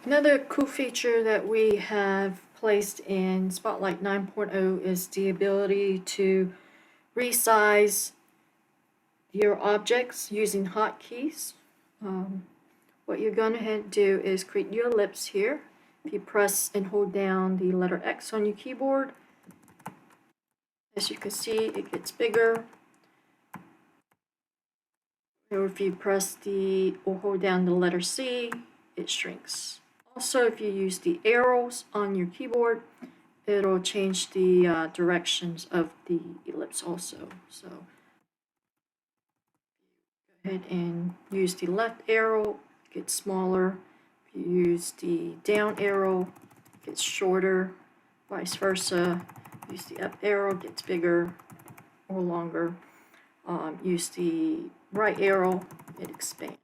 Another cool feature that we have placed in Spotlight 9.0 is the ability to resize your objects using hotkeys. What you're going to do is create your ellipse here. If you press and hold down the letter X on your keyboard, as you can see, it gets bigger. Or if you press or hold down the letter C, it shrinks. Also, if you use the arrows on your keyboard, it'll change the directions of the ellipse also. So go ahead and use the left arrow, it gets smaller. If you use the down arrow, it gets shorter, vice versa. Use the up arrow, it gets bigger or longer. Use the right arrow, it expands.